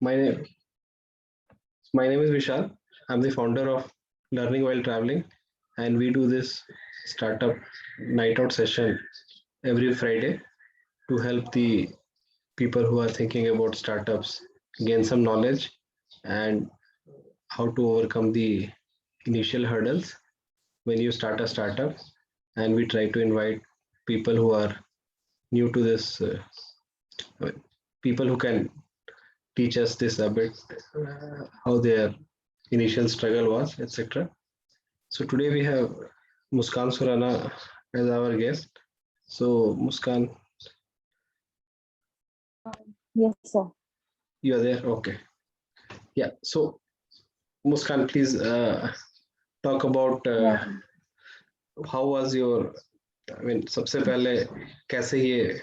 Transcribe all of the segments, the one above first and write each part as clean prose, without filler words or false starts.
My name, my name is Vishal. I'm the founder of Learning While Traveling, and we do this startup night out session every Friday to help the people who are thinking about startups gain some knowledge and how to overcome the initial hurdles when you start a startup. And we try to invite people who are new to this, people who can teach us this a bit, how their initial struggle was, etc. So today we have Muskan Surana as our guest. So Muskan, Yes, sir. you are there? Okay. Yeah. So Muskan, please talk about Yeah. how was your, I mean, सबसे पहले कैसे ये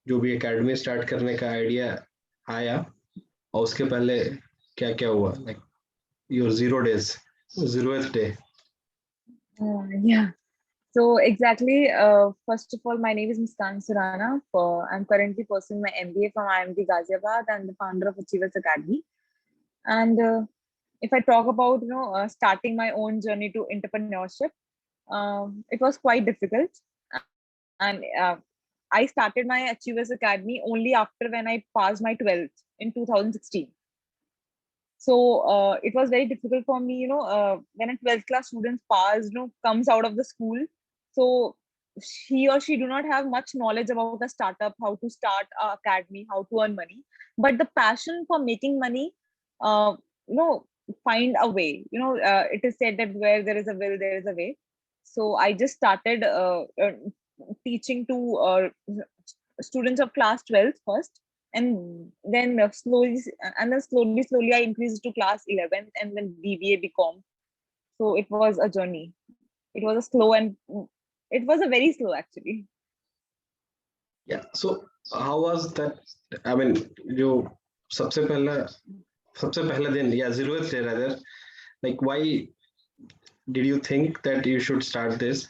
जो भी academy start करने का idea आया और उसके पहले क्या क्या हुआ, like your 0 days, 0th day. Yeah. So exactly. First of all, my name is Muskan Surana. I'm currently pursuing my MBA from IMT Ghaziabad and the founder of Achievers Academy. And if I talk about starting my own journey to entrepreneurship, it was quite difficult. And I started my Achievers Academy only after when I passed my 12th in 2016. So it was very difficult for me, when a 12th class student comes out of the school. So he or she do not have much knowledge about a startup, how to start a academy, how to earn money. But the passion for making money, uh, you know, find a way. It is said that where there is a will, there is a way. So I just started teaching to students of class 12 first, and then slowly I increased to class 11th and then BBA BCom. So it was a journey. It was a slow and it was a very slow actually. Yeah. So how was that? I mean, जो सबसे पहला दिन, yeah, 0th day rather, like why did you think that you should start this?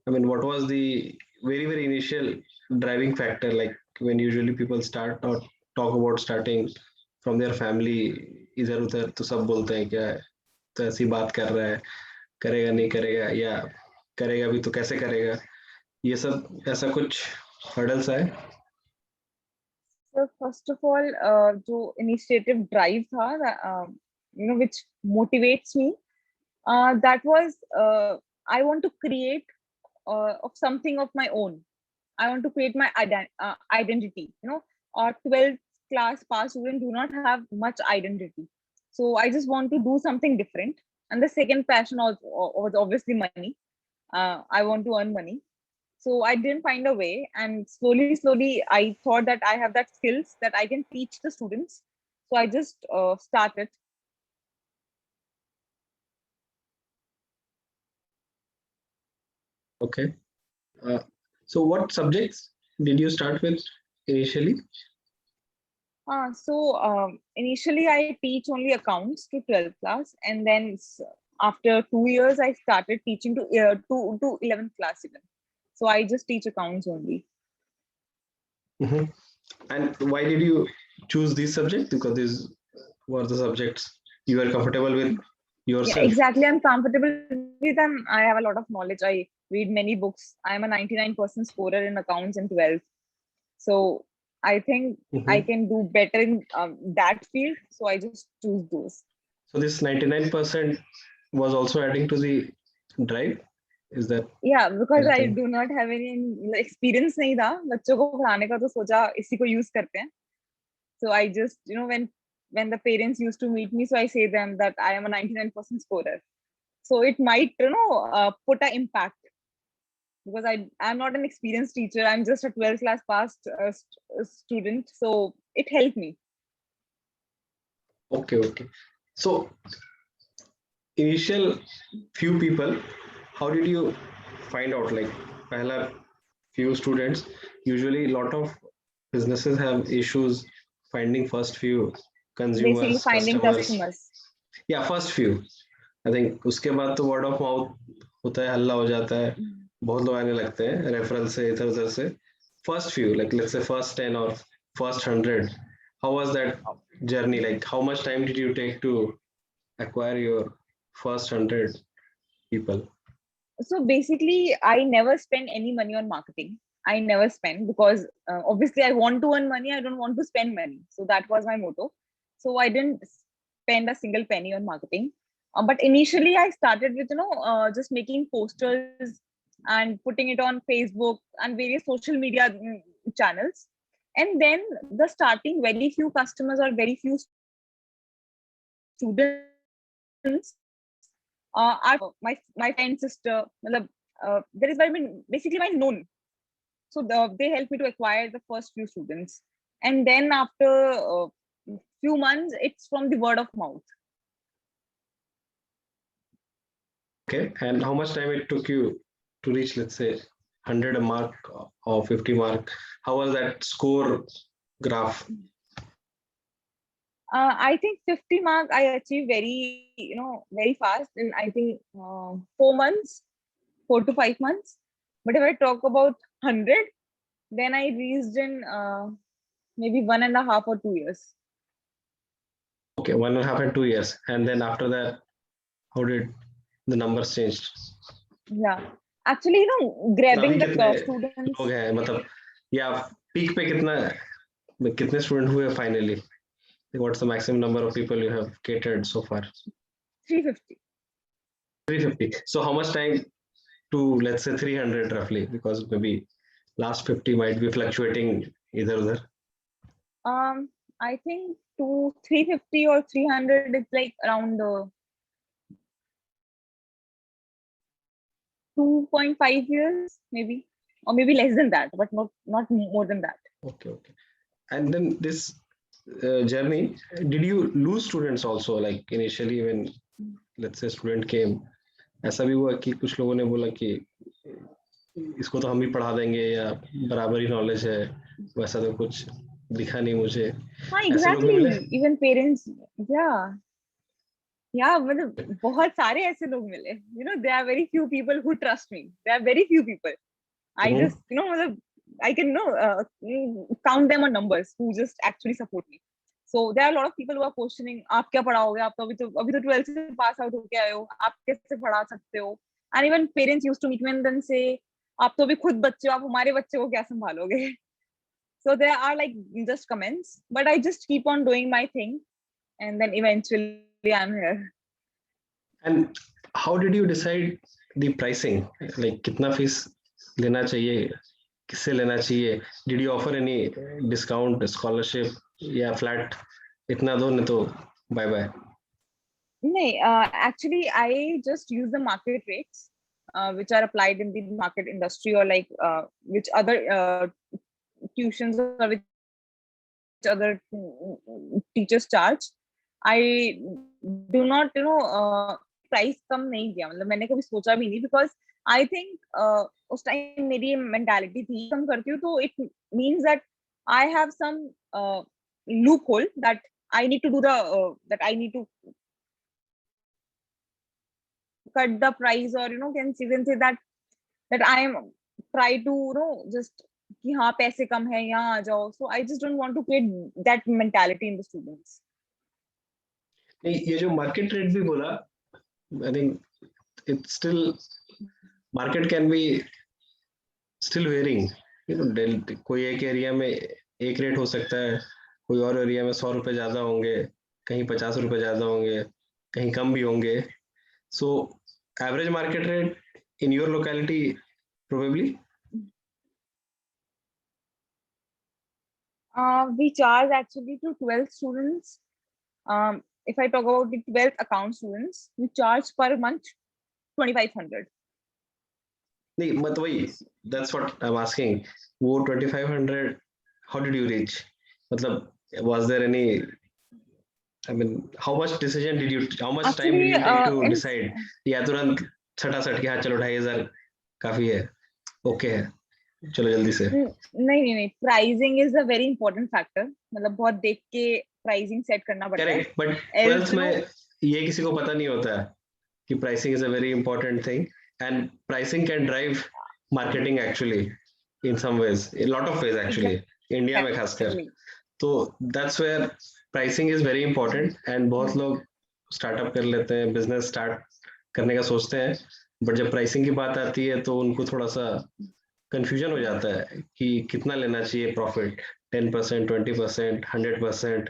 I mean, what was the very initial driving factor? Like when usually people start or talk about starting from their family, इधर उधर तो सब बोलते हैं क्या तो ऐसी बात कर रहा है, करेगा नहीं करेगा, या करेगा भी तो कैसे करेगा, ये सब ऐसा कुछ हर्डल्स है? So first of all, जो initiative drive था, which motivates me, that was I want to create of something of my own. I want to create my identity. Or 12th class pass students do not have much identity. So I just want to do something different. And the second passion was obviously money. I want to earn money. So I didn't find a way. And slowly, I thought that I have that skills that I can teach the students. So I just started. Okay. So what subjects did you start with initially? Initially, I teach only accounts to 12th class, and then after 2 years, I started teaching to 11th class even. So I just teach accounts only. Mm-hmm. And why did you choose these subjects? Because these were the subjects you were comfortable with Yeah, yourself. exactly. I'm comfortable with them. I have a lot of knowledge. I read many books. I'm a 99% scorer in accounts in 12th. So I think I Mm-hmm. can do better in that field. So I just choose those. So this 99% was also adding to the drive. Is that Yeah, because I anything? do not have any experience नहीं था बच्चों को पढ़ाने का, तो सोचा इसी को use करते हैं. So I just, when the parents used to meet me, so I say them that I am a 99% scorer. So it might, put an impact, because I'm not an experienced teacher. I'm just a 12th class passed student. So it helped me. Okay. So initial few people, how did you find out? Like, pehla few students, usually a lot of businesses have issues finding first few Basically consumers, finding customers. customers. Yeah, first few. I think उसके बाद तो word of mouth होता है, हल्ला हो जाता है, बहुत लोग आने लगते हैं रेफरल से, इधर उधर से. First few, like let's say first 10 और first 100, how was that journey? Like, how much time did you take to acquire your first 100 people? So basically, I never spend any money on marketing. I never spend because obviously I want to earn money. I don't want to spend money. So that was my motto. So I didn't spend a single penny on marketing. But initially, I started with just making posters and putting it on Facebook and various social media channels. And then the starting very few customers or very few students are my friend sister. There is basically my known. So they helped me to acquire the first few students, and then after few months, it's from the word of mouth. Okay, and how much time it took you to reach, let's say, 100 a mark or 50 mark? How was that score graph? I think 50 mark I achieved very fast in I think 4 months, 4 to 5 months. But if I talk about 100, then I reached in maybe 1.5 or 2 years. Okay, 1.5 and 2 years. And then after that, how did the numbers changed? Yeah, actually, तो grabbing अभी the कितने students. लोग हैं, मतलब या peak पे कितने student हुए finally? What's the maximum number of people you have catered so far? 350. 350. So how much time to, let's say, 300 roughly? Because maybe last 50 might be fluctuating either उधर. I think to 350 or 300 is like around 2.5 years, maybe, or maybe less than that, but not more than that. Okay. And then this journey, did you lose students also? Like initially when, let's say, student came, ऐसा भी हुआ कि कुछ लोगों ने बोला कि इसको तो हम ही पढ़ा देंगे या बराबर ही नॉलेज है, वैसा तो कुछ दिखा नहीं मुझे, हाँ, ऐसे लोग भी मिले? exactly. Even parents, yeah, मतलब बहुत सारे ऐसे लोग मिले. There are very few people who trust me. There are very few people. I just, मतलब I can count them on numbers who just actually support me. So there are a lot of people who are questioning, आप क्या पढ़ाओगे? आप तो अभी तो 12th से pass out होके आए हो, आप कैसे पढ़ा सकते हो? And even parents used to meet me and then say, आप तो अभी खुद बच्चे हो, आप हमारे बच्चे को क्या संभालोगे? So there are like just comments, but I just keep on doing my thing, and then eventually I'm here. And how did you decide the pricing? Like कितना फीस लेना चाहिए, किससे लेना चाहिए? Did you offer any discount, scholarship या flat? इतना दो नहीं तो bye bye. No, actually, I just use the market rates, which are applied in the market industry, or like which other tuitions or which other teachers charge. I do not, price कम नहीं किया. मतलब मैंने कभी सोचा भी नहीं, because I think उस time मेरी mentality थी कम करती हूँ तो it means that I have some loophole that I need to do that I need to cut the price, or can say that I am try to just कि हाँ पैसे कम है यहाँ आ जाओ. So I just don't want to create that mentality in the students. नहीं, ये जो market rate भी बोला, I think it's still, market can be still varying. कोई एक एरिया में एक रेट हो सकता है, कोई और एरिया में 100 रुपए ज्यादा होंगे, कहीं 50 रुपए ज्यादा होंगे, कहीं कम भी होंगे. So average market rate in your locality probably? We charge actually to 12 students. If I talk about the 12th account students, we charge per month 2,500. नहीं मत वही, that's what I'm asking. वो 2,500 how did you reach? मतलब was there any, I mean, how much decision did you, how much time did Actually, you take to decide? या तुरंत छटाछट कि हाँ चलो 2,500 काफी है, ओके है, चलो जल्दी से? नहीं, pricing is a very important factor. मतलब बहुत देख के प्राइसिंग सेट करना पड़ता है. करेक्ट, बट 12th में ये किसी को पता नहीं होता कि pricing is a very important thing, and pricing can drive marketing actually in some ways, a lot of ways actually, India में खासकर. तो that's where pricing is very important and बहुत लोग स्टार्टअप कर लेते हैं, बिजनेस स्टार्ट करने का सोचते हैं, बट जब प्राइसिंग की बात आती है तो उनको थोड़ा सा कंफ्यूजन हो जाता है कि कितना लेना चाहिए प्रॉफिट, 10%, 20%, 100%,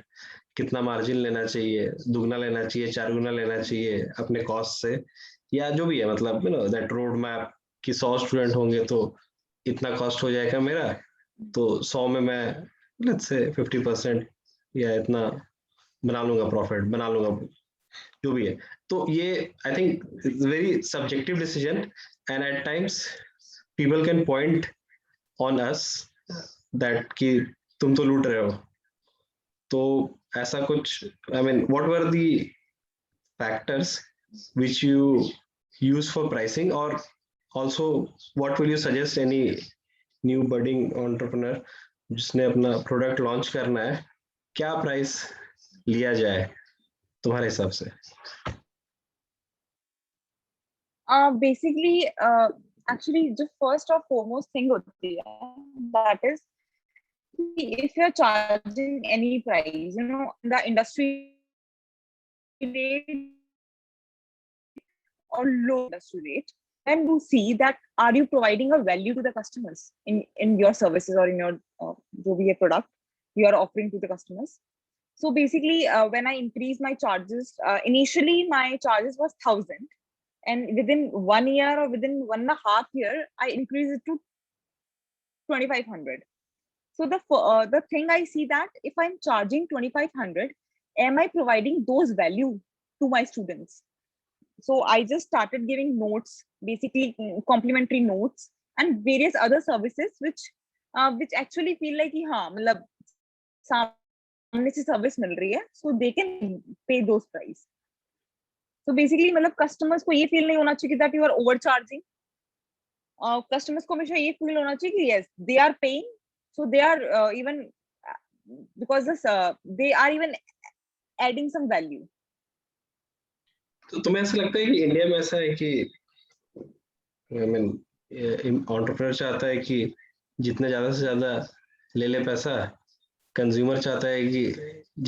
कितना मार्जिन लेना चाहिए, दुगना लेना चाहिए, चार गुना लेना चाहिए अपने कॉस्ट से, या जो भी है, मतलब दैट रोड मैप कि 100 स्टूडेंट होंगे तो इतना कॉस्ट हो जाएगा मेरा, तो 100 में मैं लेट्स से 50% या इतना बना लूंगा, प्रॉफिट बना लूंगा, जो भी है। तो ये I think very subjective decision, and at times people can point on us that कि तुम तो लूट रहे हो। तो ऐसा कुछ, I mean what were the factors which you use for pricing, or also what will you suggest any new budding entrepreneur जिसने अपना प्रोडक्ट लॉन्च करना है, क्या प्राइस लिया जाए तुम्हारे हिसाब से? Basically, actually, the first or foremost thing होती है, that is, if you're charging any price, the industry rate or low industry rate, then you see that are you providing a value to the customers in your services or in your जो भी product you are offering to the customers. So basically, when I increased my charges, initially my charges was 1,000, and within 1 year or within 1.5 years, I increased it to 2,500. So the thing I see that if I'm charging 2,500, am I providing those value to my students? So I just started giving notes, basically complimentary notes and various other services which actually feel like कि हाँ मतलब सामने से service मिल रही है, so they can pay those price. So basically मतलब customers को ये feel नहीं होना चाहिए that you are overcharging. Customers को हमेशा ये feel होना चाहिए कि yes they are paying, so they are even because they are even adding some value. तो तुम्हें ऐसा लगता है कि इंडिया में ऐसा है कि आई मीन एंटरप्रेन्योर चाहता है कि जितना ज्यादा से ज्यादा ले ले पैसा, कंज्यूमर चाहता है कि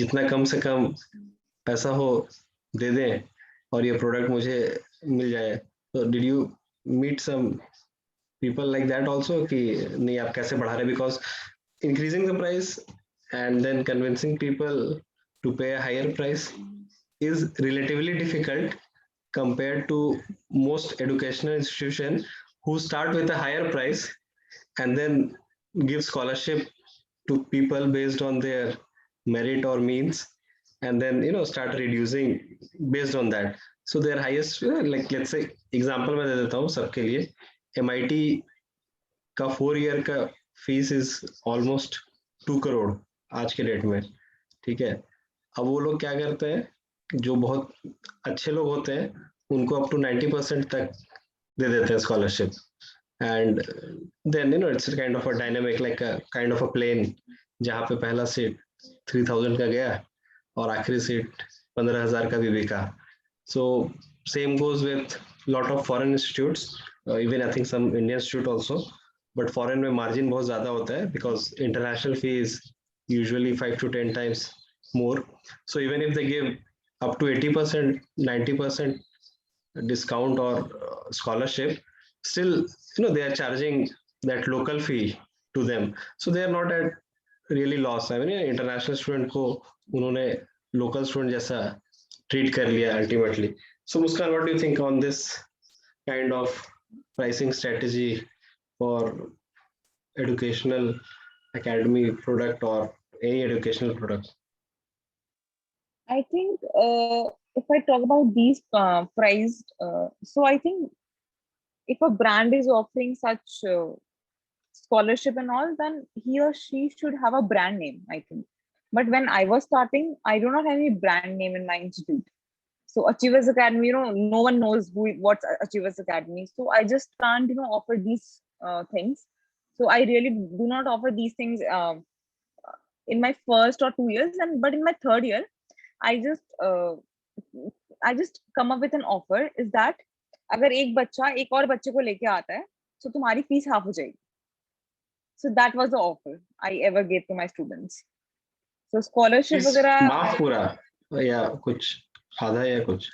जितना कम से कम पैसा हो दे दें और ये प्रोडक्ट मुझे मिल जाए? तो did you meet some people like that also कि नहीं आप कैसे बढ़ा रहे, because increasing the price and then convincing people to pay a higher price is relatively difficult compared to most educational institutions who start with a higher price and then give scholarship to people based on their merit or means, and then start reducing based on that. So their highest, like let's say example मैं दे देता हूँ सबके लिए, MIT का 4 year का fees is almost 2 crore आज के date में, ठीक है? अब वो लोग क्या करते हैं, जो बहुत अच्छे लोग होते हैं उनको अप टू 90% तक दे देते हैं scholarship, and then it's kind of a dynamic, like kind of a plane, जहाँ पे पहला सीट 3,000 का गया और आखिरी सीट 15,000 का भी बिका. So same goes with lot of foreign institutes, even I think some Indian institute also, but foreign में margin बहुत ज़्यादा होता है because international fee is usually 5 to 10 times more. So even if they give up to 80%, 90% discount or scholarship, still they are charging that local fee to them. So they are not at really loss. I mean international student को उन्होंने local student जैसा treat कर लिया ultimately. So Muskan, what do you think on this kind of pricing strategy for educational academy product or any educational product? I think if I talk about these priced, so I think if a brand is offering such scholarship and all, then he or she should have a brand name, I think. But when I was starting, I do not have any brand name in my institute. So Achievers Academy, no one knows what's Achievers Academy. So I just can't, offer these things. So I really do not offer these things in my first or 2 years, but in my third year, I just come up with an offer is that अगर एक बच्चा एक और बच्चे को लेके आता है, तो तुम्हारी फीस हाफ हो जाएगी. So that was the offer I ever gave to my students. So scholarship इस वगैरह, माफ पूरा या कुछ आधा या कुछ?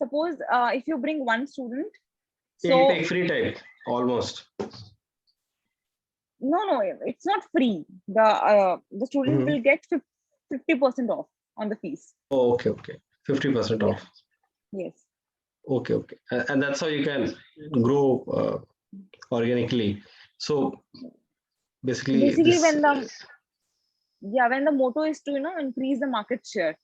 suppose if you bring one student, It'll so take free time almost. no, it's not free. The student Mhm. will get 50% off on the fees. Oh, okay, 50% Yeah. off. Yes. Okay. And that's how you can grow organically. So basically, Basically, this when the motto is to increase the market share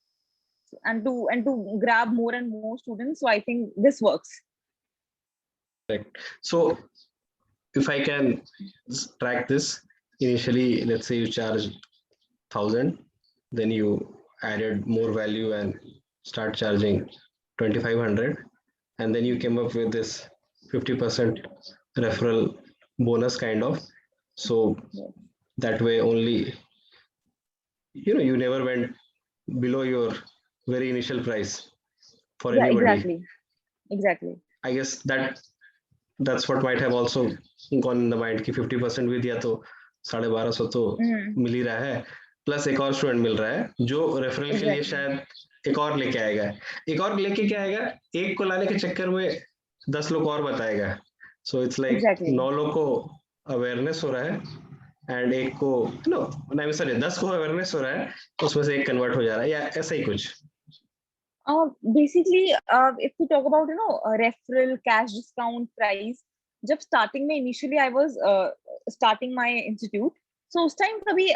and to grab more and more students, so I think this works. correct. So if I can track this, initially, let's say you charge 1,000, then you added more value and start charging 2,500, and then you came up with this 50% referral bonus kind of. So Yes. that way only, you never went below your very initial price for Yeah, anybody. exactly. I guess that's what might have also gone in the mind कि 50% भी दिया तो 1,250 तो मिल ही रहा है, plus एक और student मिल रहा है जो रेफरल के लिए Exactly. शायद एक और लेके आएगा, एक और लेके क्या आएगा, एक को लाने के चक्कर में 10 लोग और बताएगा. So it's like Exactly. 9 लोग को अवेयरनेस हो रहा है एंड एक को नो नहीं सॉरी 10 को अवेयरनेस हो रहा है, उसमें से एक कन्वर्ट हो जा रहा है या ऐसा ही कुछ. Basically, if we talk about referral, cash discount, price, जब starting में initially I was starting my institute, so उस time कभी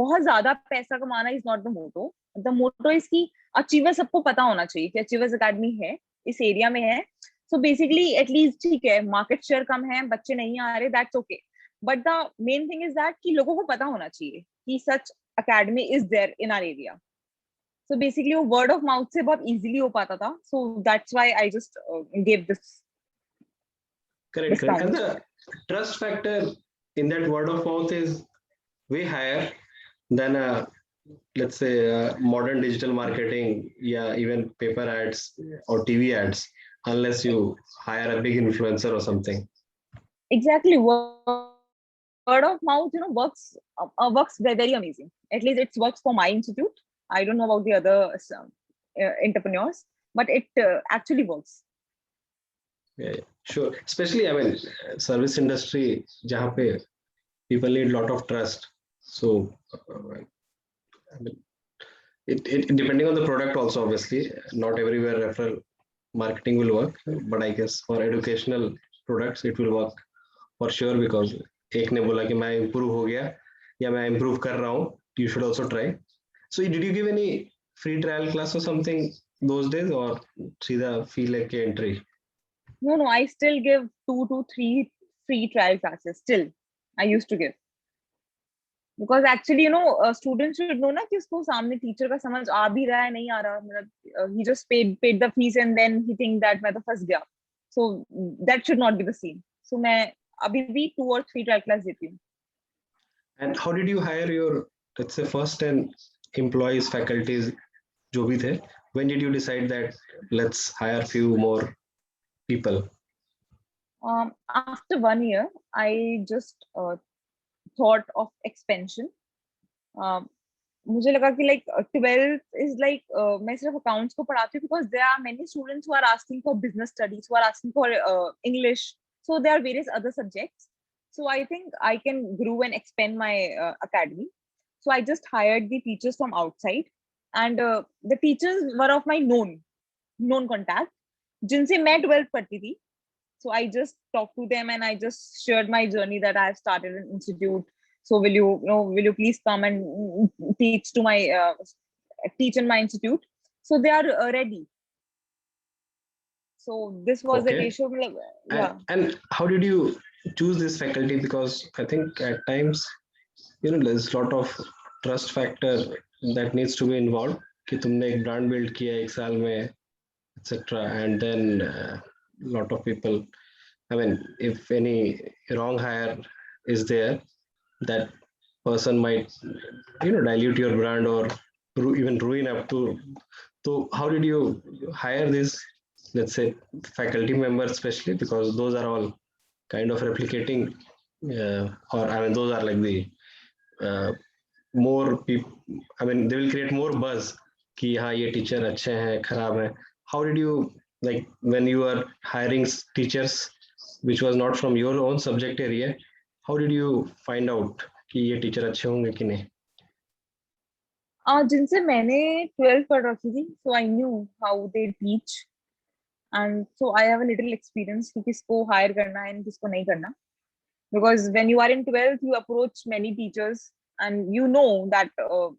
बहुत ज्यादा पैसा कमाना is not the motto. The motto is कि Achievers सबको पता होना चाहिए कि Achievers Academy है, इस area में है. So basically, at least ठीक है, market share कम है, बच्चे नहीं आ रहे, that's okay. But the main thing is that कि लोगों को पता होना चाहिए कि such academy is there in our area. So basically वो word of mouth से बहुत easily हो पाता था. So that's why I just gave this Correct. And discount. the trust factor in that word of mouth is way higher than let's say modern digital marketing, yeah, even paper ads or TV ads, unless you hire a big influencer or something. Exactly. Word of mouth, works very, very amazing. At least it works for my institute. I don't know about the other entrepreneurs, but it actually works. Yeah, sure. Especially, I mean, service industry, जहाँ पे people need a lot of trust. So, I mean, it depending on the product also, obviously, not everywhere referral marketing will work, but I guess for educational products, it will work for sure because एक ने बोला कि मैं improve हो गया या मैं improve कर रहा हूँ, you should also try. So, did you give any free trial class or something those days or सीधा fee लेके entry? No, I still give 2 to 3 free trial classes. Still, I used to give. Because actually, students should know ना कि उसको सामने teacher का समझ आ भी रहा है नहीं आ रहा, मतलब he just paid the fees and then he think that मैं तो फंस गया. So that should not be the scene. So मैं अभी भी 2 or 3 trial class देती हूँ. And how did you hire your, let's say, first 10 employees, faculties, जो भी थे? When did you decide that let's hire few more people? After 1 year, I just thought of expansion. मुझे लगा कि like 12th is like मैं सिर्फ accounts को पढ़ाती हूँ because there are many students who are asking for business studies, who are asking for English. So there are various other subjects. So I think I can grow and expand my academy. So I just hired the teachers from outside, and the teachers were of my known contact, जिनसे मैं 12th पढ़ती थी. So I just talked to them and I just shared my journey that I have started an institute. So will you please come and teach to my teach in my institute? So they are ready. So this was the Okay. ratio. Yeah. And how did you choose this faculty? Because I think at times, there's a lot of trust factor that needs to be involved. कि तुमने एक brand build किया एक साल में, etc. And then lot of people, I mean, if any wrong hire is there, that person might, dilute your brand or even ruin up to. So how did you hire these, let's say, faculty members, especially because those are all kind of replicating, or I mean, those are like the more people, I mean, they will create more buzz कि हाँ ये teacher अच्छे हैं, खराब हैं. How did you, like, when you are hiring teachers which was not from your own subject area, how did you find out कि ये teacher अच्छे होंगे कि नहीं? जिनसे मैंने 12th पढ़ रखी थी, so I knew how they teach, and so I have a little experience कि किसको hire करना है and किसको नहीं करना. Because when you are in 12th, you approach many teachers and you know that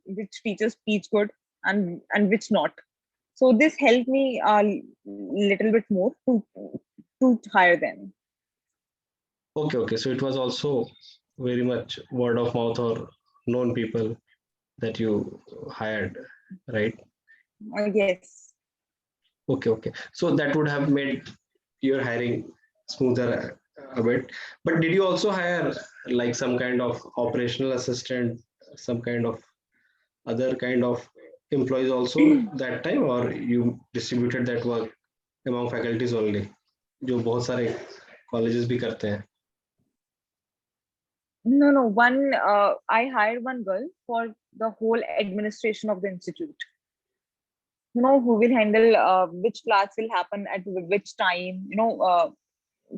which teachers teach good and which not. So this helped me a little bit more to hire them. Okay. So it was also very much word of mouth or known people that you hired, right? Yes. Okay. So that would have made your hiring smoother a bit. But did you also hire like some kind of operational assistant, some kind of other kind of employees also that time, or you distributed that work among faculties only? जो बहुत सारे colleges भी करते हैं. No. I hired one girl for the whole administration of the institute. You know, who will handle which class will happen at which time.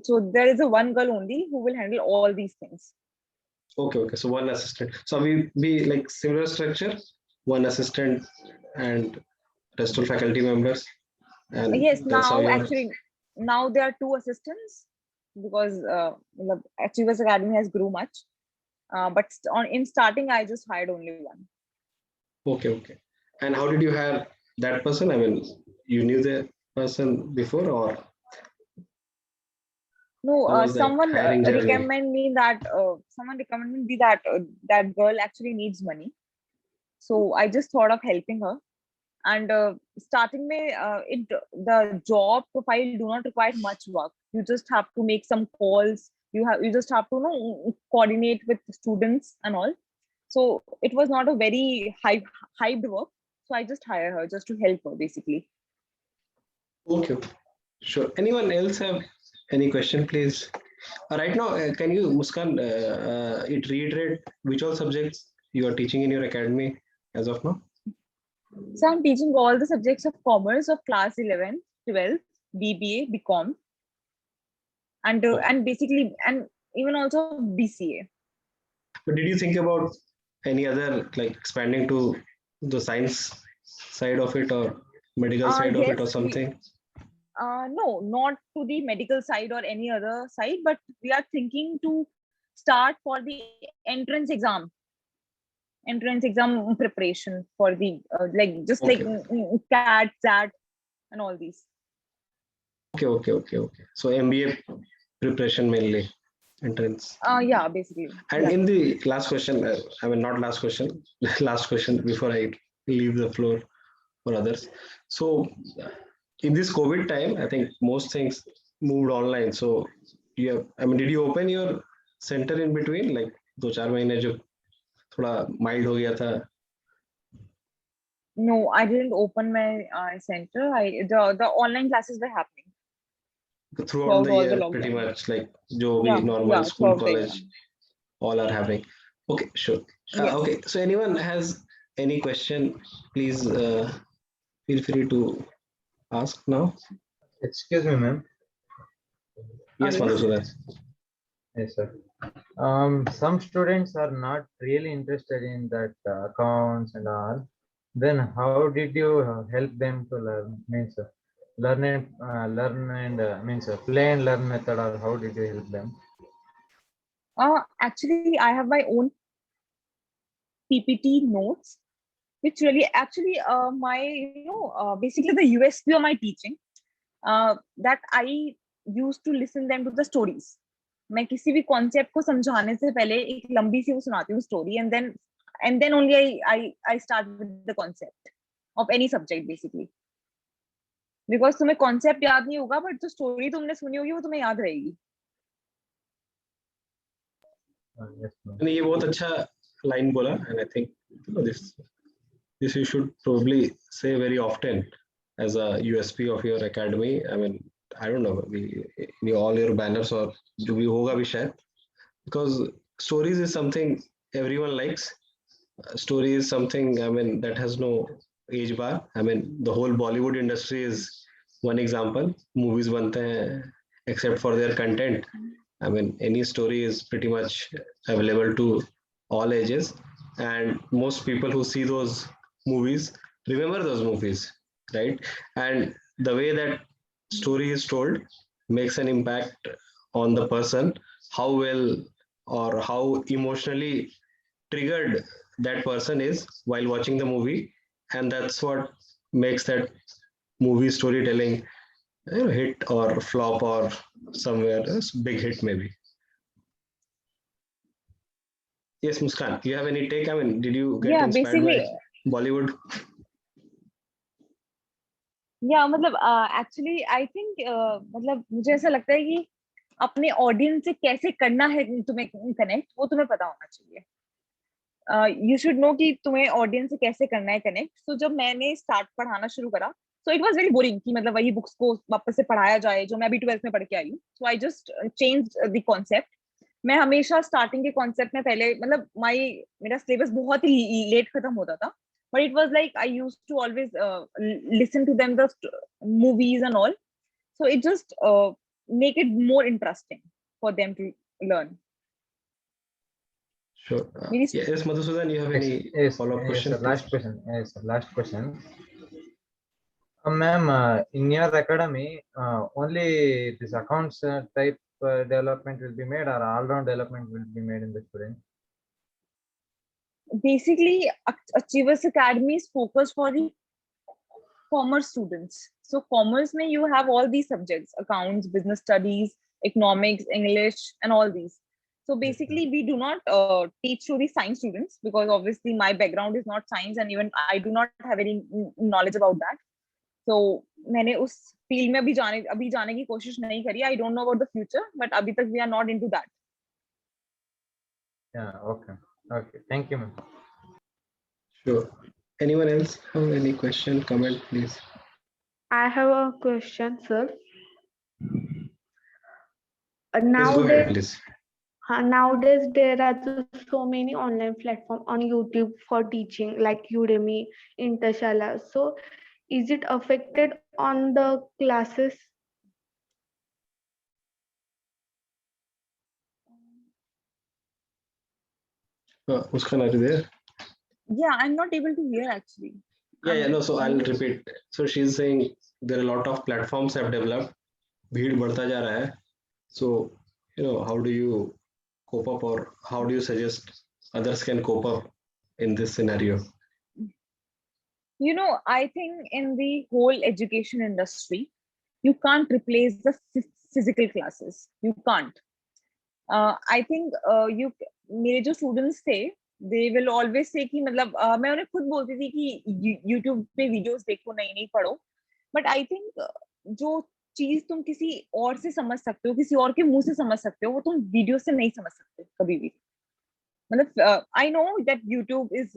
So there is a one girl only who will handle all these things. Okay. So one assistant. So we be like similar structure, one assistant and rest of faculty members. And Yes, that's how you're. now there are two assistants because Achievers Academy has grew much. But in starting, I just hired only one. Okay. And how did you hire that person? I mean, you knew the person before, or no? how was that Someone hiring journey? recommended me that that girl actually needs money. So I just thought of helping her. And starting में the job profile do not require much work. You just have to make some calls. You just have to coordinate with students and all. So it was not a very hyped work. So I just hire her just to help her basically. Okay, sure. Anyone else have any question, please? Right now, can you, Muskan, it reiterate which all subjects you are teaching in your academy as of now? So I'm teaching all the subjects of commerce of class 11, 12, BBA, BCom, and basically and even also BCA. But did you think about any other, like expanding to the science side of it or medical side of it or something? No, not to the medical side or any other side, but we are thinking to start for the entrance exam preparation for the like just like CAT, SAT, and all these. Okay. So MBA preparation mainly, entrance. Yeah, basically. And in the last question, I mean not last question, last question before I leave the floor for others. So in this COVID time, I think most things moved online. So did you open your center in between, like 2-4 महीने जो थोड़ा mild हो गया था? No, I didn't open my center. The online classes were happening throughout the year, pretty much, like जो भी normal school, college, all are happening. Okay, sure. Okay, so anyone has any question, please feel free to ask now. Excuse me, ma'am. Yes, Madhusudan. Yes, sir. Some students are not really interested in that accounts and all. Then how did you help them to learn? Means learn and means play and learn method, or how did you help them? Actually, I have my own PPT notes, which really actually basically the USP of my teaching, that I used to listen them to the stories. मैं किसी भी concept को समझाने से पहले एक लंबी सी वो सुनाती हूँ story, and then only I start with the concept of any subject basically. Because तुम्हें कॉन्सेप्ट याद नहीं होगा, बट जो स्टोरी तुमने सुनी होगी वो तुम्हें याद रहेगी. ये बहुत अच्छा लाइन बोला, and I think this you should probably say very often as a USP of your academy. I mean, I don't know, all your banners or जो भी होगा भी शायद, because stories is something everyone likes, story is something, I mean, that has no age bar. I mean, the whole Bollywood industry is one example. Movies bante hain except for their content. I mean, any story is pretty much available to all ages, and most people who see those movies remember those movies, right? And the way that story is told makes an impact on the person, how well or how emotionally triggered that person is while watching the movie, and that's what makes that movie storytelling, hit or flop or somewhere else, big hit maybe. Yes, Muskan, you have any take? I mean, did you get Yeah, inspired by basically, Bollywood? या मतलब actually I think मतलब मुझे ऐसा लगता है कि अपने audience से कैसे करना है तुम्हें कनेक्ट, वो तुम्हें पता होना चाहिए. यू शुड नो कि तुम्हें ऑडियंस से कैसे करना है कनेक्ट. सो जब मैंने स्टार्ट पढ़ाना शुरू करा, so it was very boring कि मतलब वही बुक्स को वापस से पढ़ाया जाए जो मैं अभी 12th में पढ़ के आई हूँ. So I just change the concept. मैं हमेशा स्टार्टिंग के कॉन्सेप्ट में पहले मतलब मेरा सिलेबस बहुत ही लेट खत्म होता था. But it was like I used to always listen to them the movies and all, so it just make it more interesting for them to learn. Sure. Maybe Yes, Madhusudan, you have any follow-up question? Sir, last question. Yes, sir, last question. Ma'am, in your academy, only this accounts type development will be made, or all-round development will be made in the student? basically Achievers Academy is focused for the commerce students. So commerce mein you have all these subjects: accounts, business studies, economics, English, and all these. So basically we do not teach to the science students, because obviously my background is not science, and even I do not have any knowledge about that. So मैंने उस field में अभी जाने की कोशिश नहीं करी. I don't know about the future, but अभी तक we are not into that. Yeah, okay. Okay, thank you, ma'am. Sure. Anyone else have any question, comment, please? I have a question, sir. Please go ahead, please. Nowadays there are so many online platforms on YouTube for teaching, like Udemy, Intershala. So is it affected on the classes? Muskan, are you there? Yeah, I'm not able to hear actually. Yeah, no, so I'll repeat. So she's saying there are a lot of platforms have developed. भीड़ बढ़ता जा रहा है. So, how do you cope up, or how do you suggest others can cope up in this scenario? I think in the whole education industry, you can't replace the physical classes. You can't. I think मेरे जो students थे, they will always say कि मतलब मैं उन्हें खुद बोलती थी कि YouTube पे videos देखो, नहीं पढ़ो. But I think जो चीज तुम किसी और से समझ सकते हो, किसी और के मुंह से समझ सकते हो, वो तुम वीडियो से नहीं समझ सकते कभी भी. मतलब I know that YouTube is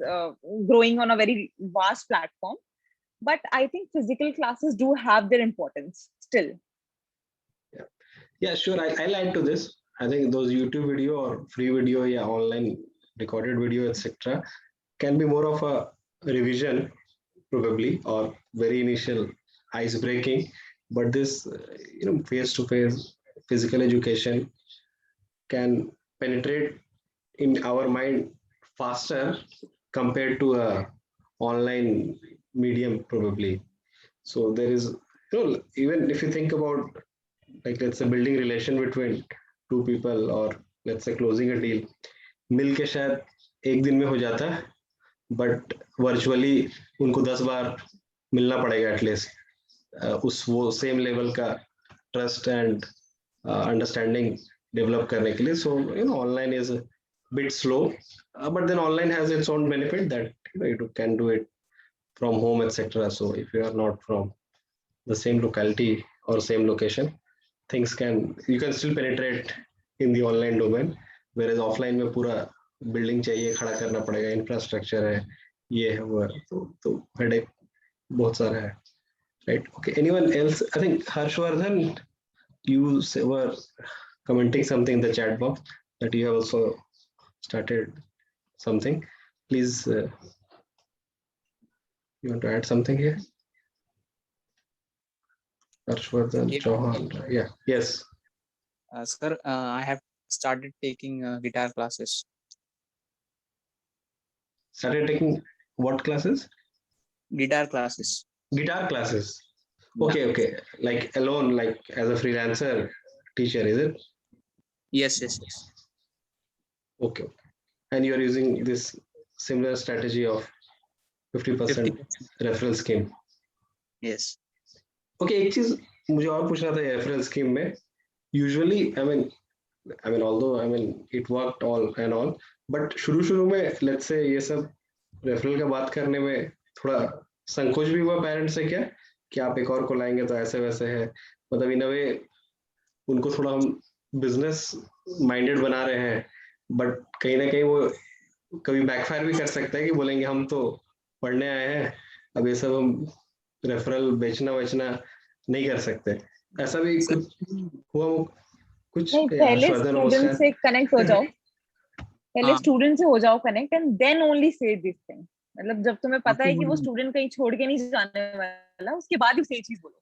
growing on a very vast platform, but I think physical classes do have their importance still. Yeah, sure. I'll add to this. I think those YouTube video or free video, yeah, online recorded video, etc., can be more of a revision, probably, or very initial ice breaking. But this, face-to-face physical education can penetrate in our mind faster compared to a online medium, probably. So there is, even if you think about, like, let's say building relation between two people, or let's say closing a deal, मिल के शायद एक दिन में हो जाता है, but virtually उनको 10 बार मिलना पड़ेगा एटलीस्ट उस वो सेम लेवल का ट्रस्ट एंड अंडरस्टैंडिंग डेवलप करने के लिए. सो online is bit slow, but then online has its own benefit that you can do it from home, etc. So if you are not from the same locality or same location, you can still penetrate in the online domain, whereas offline में पूरा building चाहिए, खड़ा करना पड़ेगा, infrastructure है, ये है वो है, तो हेडेक बहुत सारा है, right? Okay, anyone else? I think Harshvardhan, you were commenting something in the chat box that you have also started something. please, you want to add something here? Harshvardhan Yeah. Chauhan. Yeah. Yes. Sir, I have started taking guitar classes. Started taking what classes? Guitar classes. Guitar classes. Yeah. Okay. Okay. Like alone, like as a freelancer teacher, is it? Yes, yes, yes. Okay. And you are using this similar strategy of 50% 50%. referral scheme. Yes. Okay एक चीज मुझे और पूछना था referral scheme में usually I mean although I mean it worked all and all but शुरू में let's say ये सब रेफरल का बात करने में थोड़ा संकोच भी हुआ पेरेंट्स से क्या कि आप एक और को लाएंगे तो ऐसे वैसे है मतलब इन अ वे उनको थोड़ा हम बिजनेस माइंडेड बना रहे हैं बट कहीं ना कहीं वो कभी बैकफायर भी कर सकता है कि बोलेंगे हम तो पढ़ने आए हैं अब ये सब हम रेफरल बेचना नहीं कर सकते ऐसा भी कुछ हुआ कुछ नहीं पहले हर्षवर्धन और स्टूडेंट मुस्कान से कनेक्ट हो जाओ पहले हाँ। स्टूडेंट से हो जाओ connect and then only say this thing मतलब जब तुम्हें पता है कि वो स्टूडेंट कहीं छोड़ के नहीं जाने वाला उसके बाद ही सही चीज बोलो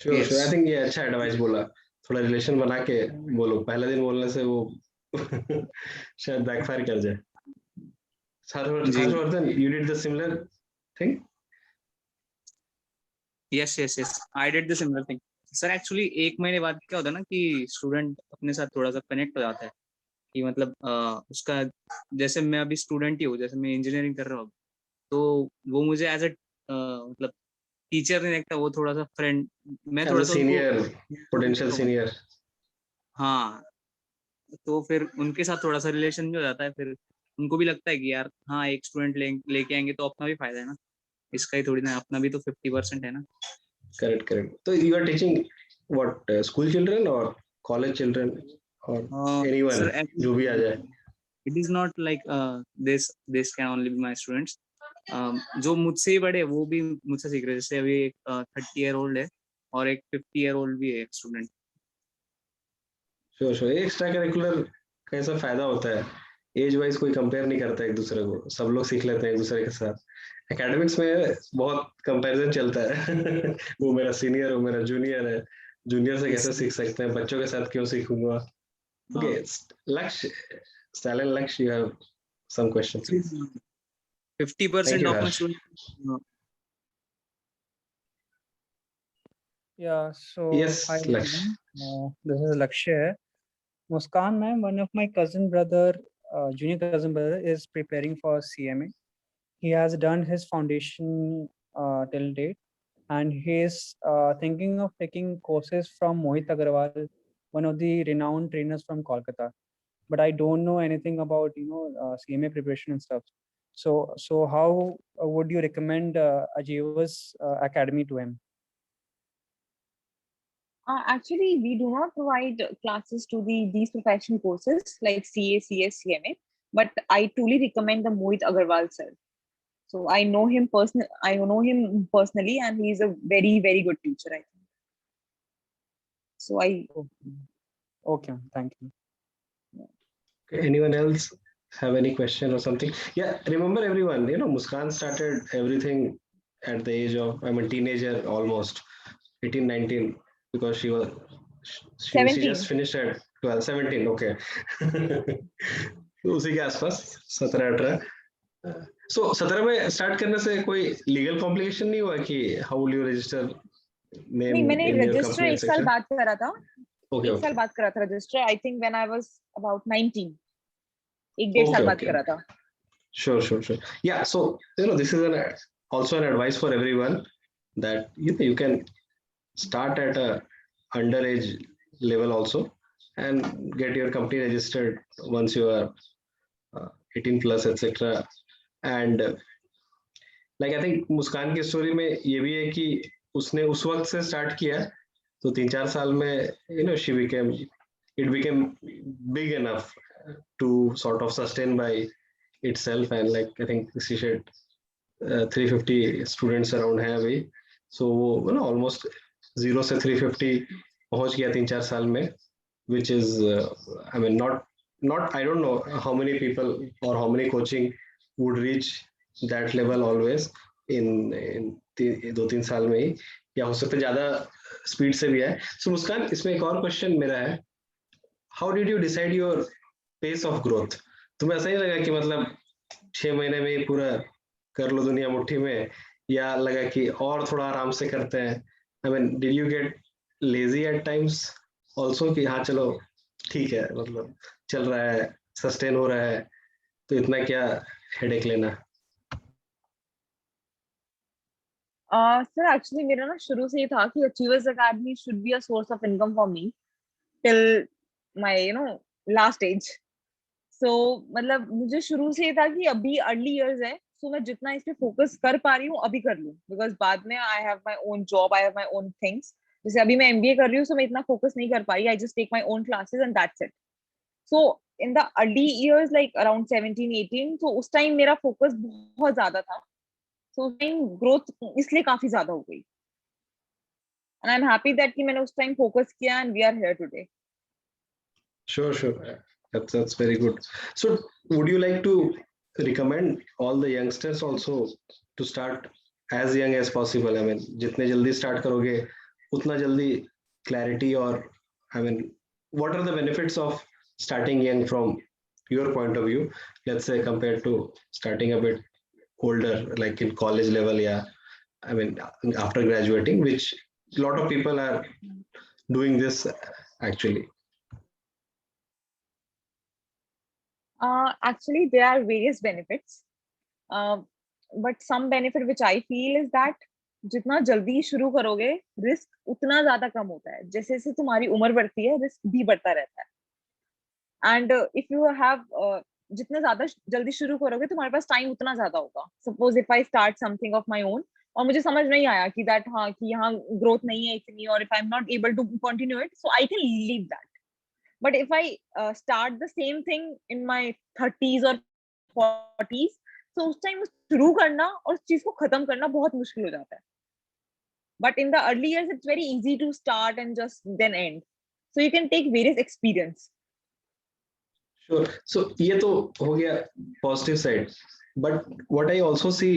sure Yes. Sure I think ये अच्छा एडवाइस बोला थोड़ा रिलेशन बना के बोलो पहले दिन बोलने से वो शायद बैकफायर कर जाए जी। Harshvardhan you did the similar thing yes yes yes I did the similar thing sir actually एक महीने बाद क्या होता है ना कि स्टूडेंट अपने साथ थोड़ा सा कनेक्ट हो जाता है कि मतलब उसका जैसे मैं अभी स्टूडेंट ही हूँ जैसे मैं इंजीनियरिंग कर रहा हूँ तो वो मुझे एज अ मतलब टीचर नहीं देखता वो थोड़ा सा फ्रेंड मैं एज थोड़ा अ सा सीनियर पोटेंशियल सीनियर हाँ तो फिर उनके साथ थोड़ा सा रिलेशन भी हो जाता है फिर उनको भी लगता है कि यार हाँ एक स्टूडेंट लेके आएंगे तो अपना भी फायदा है ना इसका ही थोड़ी ना अपना भी तो 50% है ना करेक्ट तो you are teaching what school children और कॉलेज चिल्ड्रन और एनीवन सर जो भी आ जाए it is not like this can only be my students जो मुझसे ही बड़े वो भी मुझसे सीख रहे हैं जैसे अभी एक 30 ईयर ओल्ड है और एक 50 ईयर ओल्ड भी है एक स्टूडेंट श्योर एक्स्ट्रा करिकुलर का ऐसा फायदा होता है एज वाइज कोई कंपेयर नहीं करता एक दूसरे को सब लोग सीख लेते हैं एक दूसरे के साथ एकेडमिक्स में बहुत कंपैरिजन चलता है वो मेरा सीनियर वो मेरा जूनियर है जूनियर से कैसे सीख सकते हैं बच्चों के साथ क्यों सीखूंगा ओके लक्ष्य Stalin Laksh, you have some question, please. 50% of my students. Yeah, so Yes, hi Laksh. everyone. This is Lakshya. Muskan ma'am, one of my cousin brother, junior cousin brother, is preparing for CMA. He has done his foundation till date, and he is thinking of taking courses from Mohit Agarwal, one of the renowned trainers from Kolkata. But I don't know anything about CMA preparation and stuff. So how would you recommend Ajiva's academy to him? Actually, we do not provide classes to these professional courses like CA, CS, CMA, but I truly recommend the Mohit Agarwal sir. So I know him personally, and he is a very, very good teacher, I think. So Okay, thank you. Anyone else have any question or something? Yeah, remember everyone, Muskan started everything at the age of, teenager almost, 18, 19, because she just finished at 12, 17, okay. उसी के आसपास 17-18 सो 17 में start करने से कोई legal complication नहीं हुआ कि how will you register name नहीं मैंने इन योर रजिस्टर कंपनी एक साल बाद करा था ओके एक साल बाद करा था register I think when I was about 19 एक डेढ़ साल बाद करा था sure yeah so this is also an advice for everyone that you can start at a underage level also and get your company registered once you are 18 plus etc and like I think मुस्कान की story में ये भी है कि उसने उस वक्त से स्टार्ट किया तो 3-4 साल में it became big enough to sort of sustain by itself and like I think she said 350 students around है अभी so almost 0 से 350 पहुंच गया 3-4 साल में which is I mean not I don't know how many people or how many coaching would reach that level always in 2-3 साल में ही, या हो सकता है ज्यादा स्पीड से भी है. सो मुस्कान, इसमें एक और क्वेश्चन मेरा है, how did you decide your pace of growth? तुम्हें ऐसा ही लगा कि मतलब 6 महीने में ही पूरा कर लो दुनिया मुट्ठी में, या लगा कि और थोड़ा आराम से करते हैं? I mean, did you get lazy at times also कि हाँ चलो ठीक है, मतलब चल रहा है, सस्टेन हो रहा है, तो इतना क्या हेडेक लेना? सर एक्चुअली मेरा ना शुरू से ये था कि achievers academy should be a source of income for me till my last age. So मतलब मुझे शुरू से ये था कि अभी अर्ली इयर्स है, सो मैं जितना इस पे फोकस कर पा रही हूँ अभी कर लूँ, बिकॉज बाद में I have my own job, I have my own things. जैसे अभी मैं एमबीए कर रही हूँ, सो मैं इतना फोकस नहीं कर पाई, I just take my own classes and that's it. So in the early years like around 17-18, तो उस टाइम मेरा फोकस बहुत ज्यादा था, सो उस टाइम ग्रोथ इसलिए काफी ज्यादा हो गई. And I am happy that कि मैंने उस टाइम फोकस किया and we are here today. Sure. That's very good. So, would you like to recommend all the youngsters also to start as young as possible? I mean, जितने जल्दी start करोगे, उतना जल्दी clarity और I mean, what are the benefits of starting young from your point of view? Let's say compared to starting a bit older, like in college level, yeah. I mean, after graduating, which a lot of people are doing this actually. Actually, there are various benefits. But some benefit which I feel is that जितना जल्दी शुरू करोगे risk उतना ज्यादा कम होता है. जैसे जैसे तुम्हारी उम्र बढ़ती है रिस्क भी बढ़ता रहता है. एंड इफ यू हैव जितने ज्यादा जल्दी शुरू करोगे तुम्हारे पास टाइम उतना ज्यादा होगा. Suppose if I start something of my own और मुझे समझ नहीं आया कि दैट हाँ कि यहाँ ग्रोथ नहीं है इतनी, और if I am not able to continue it, so I can leave that. But if I start the same thing in my 30s or 40s, so उस टाइम शुरू करना और उस चीज को खत्म करना बहुत मुश्किल हो जाता है. But in the early years, it's very easy to start and just then end. So you can take various experience. Sure. So ये तो हो गया positive side. But what I also see,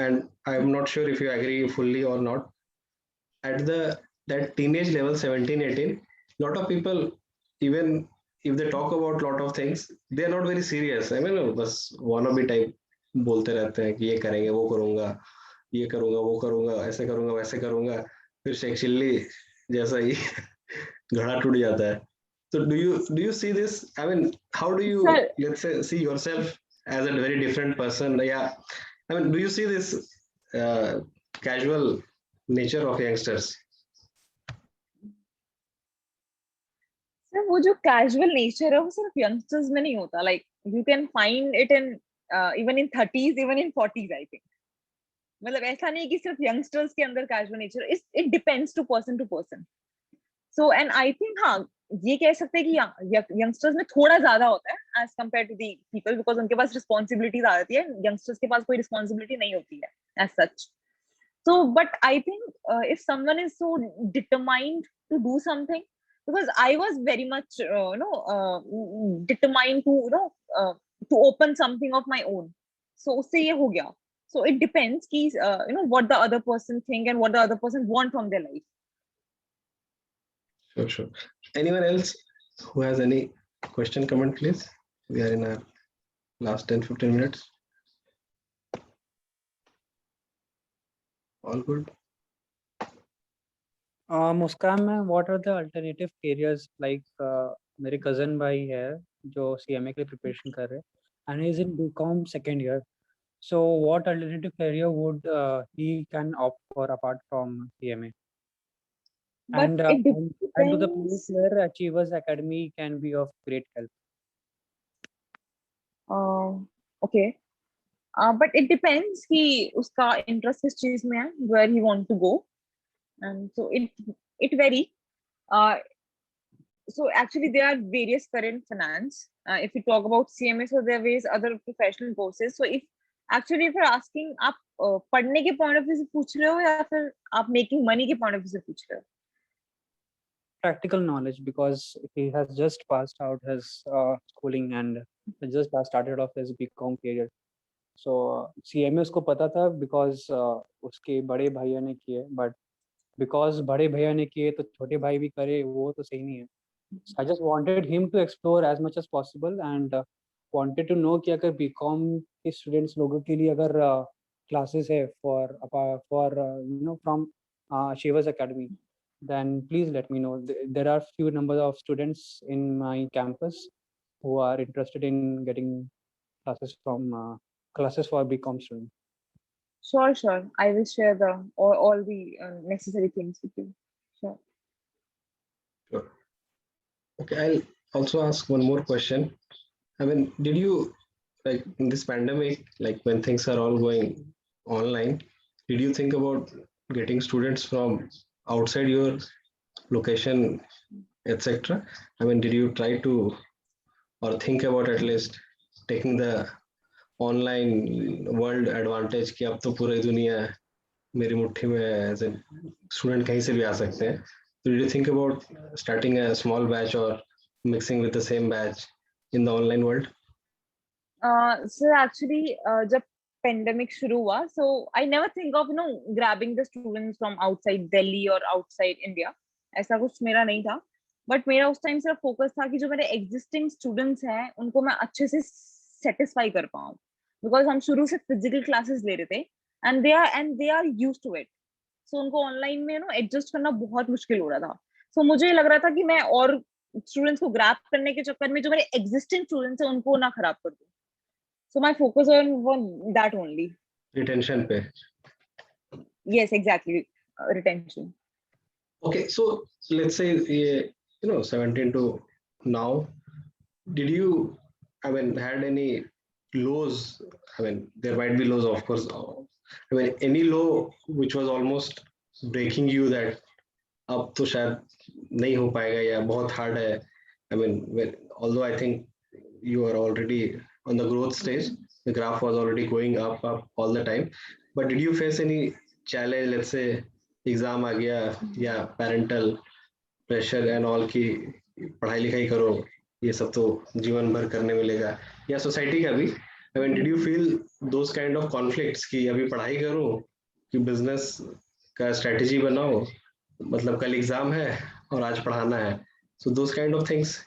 and I'm not sure if you agree fully or not, at that teenage level, 17-18, lot of people, even if they talk about lot of things, they are not very serious. I mean, बस wannabe type बोलते रहते हैं कि ये करेंगे, वो करूंगा, ये करूंगा, वो करूंगा, ऐसे करूंगा, वैसे करूंगा, फिर सेक्चुअली जैसा ही घड़ा टूट जाता है. So do you see this? I mean, how do you, Sir, let's say, see yourself as a very different person? Yeah, I mean, do you see this casual nature of youngsters? sir, वो जो casual nature है वो सिर्फ youngsters में नहीं होता. Like you can find it in even in 30s, even in 40s, I think. मतलब ऐसा नहीं कि सिर्फ youngsters के अंदर casual nature. It depends to person. So and I think हाँ ये कह सकते हैं कि यंगस्टर्स में थोड़ा ज्यादा होता है as compared to the people, because उनके पास रिस्पॉन्सिबिलिटीज आ जाती है. यंगस्टर्स के पास कोई रिस्पॉन्सिबिलिटी नहीं होती है as such. So but I think if someone is so determined to do something, because I was very much determined to to open something of my own, so उससे ये हो गया. So it depends कि what the other person think and what the other person want from their life. Sure. Anyone else who has any question, comment, please? We are in our last 10-15 minutes. All good. Muskan ma'am, what are the alternative careers? Like मेरे cousin भाई है जो CMA के लिए preparation कर रहे हैं and he is in BCom second year. So what alternative career would he can opt for apart from CMA? But And it and to the place depends. where Achievers Academy can be of great help. Okay. But it depends कि उसका interest किस चीज में है, where he want to go, and so it vary. Uh, so actually there are various current finance. If you talk about CMA, so there are various other professional courses. So if actually if you're asking आप पढ़ने के point of view से पूछ रहे हो या फिर आप making money के point of view से पूछ रहे हो? Practical knowledge, because he has just passed out his schooling and just started off his BCom career. So CMA उसको पता था बिकॉज उसके बड़े भैया ने किए, बट बिकॉज बड़े भैया ने किए तो छोटे भाई भी करे, वो तो सही नहीं है. I just wanted him to explore as much as possible and wanted to know कि अगर बीकॉम के स्टूडेंट्स लोगों के लिए अगर क्लासेस है for from Shivas Academy, then please let me know. There are few number of students in my campus who are interested in getting classes for BCom students. Sure. I will share all the necessary things with you. Sure. Sure. Okay, I'll also ask one more question. I mean, did you, like in this pandemic, like when things are all going online, did you think about getting students from outside your location, etc.? I mean, did you try to or think about at least taking the online world advantage कि अब तो पूरी दुनिया मेरी मुट्ठी में है, as in student कहीं से भी आ सकते हैं. So did you think about starting a small batch or mixing with the same batch in the online world? So actually, जब pandemic शुरू हुआ, so I never think of grabbing the students from outside Delhi or outside India. ऐसा कुछ मेरा नहीं था. But मेरा उस टाइम सिर्फ फोकस था कि जो मेरे एग्जिस्टिंग स्टूडेंट्स हैं उनको मैं अच्छे से सेटिस्फाई कर पाऊँ, बिकॉज हम शुरू से फिजिकल क्लासेस ले रहे थे and they are used to it. So उनको ऑनलाइन में एडजस्ट करना बहुत मुश्किल हो रहा था. सो मुझे लग रहा था कि मैं और स्टूडेंट्स को ग्रैब करने के चक्कर में जो मेरे एग्जिस्टिंग स्टूडेंट्स हैं उनको ना खराब कर दूं. So my focus on that only. Retention पे. Yes, exactly. Retention. Okay, so let's say 17 to now, did you, I mean, had any lows? I mean, there might be lows, of course. I mean, any low which was almost breaking you that अब तो शायद नहीं हो पाएगा या बहुत hard है. I mean, although I think you are already on the growth stage, the graph was already going up all the time. But did you face any challenge? Let's say exam आ गया या parental pressure and all की पढ़ाई लिखाई करो, ये सब तो जीवन भर करने मिलेगा, या सोसाइटी का भी. आई mean, did you feel those kind of conflicts कि अभी पढ़ाई करो कि बिजनेस का स्ट्रेटजी बनाओ, मतलब कल एग्जाम है और आज पढ़ाना है. So those kind of things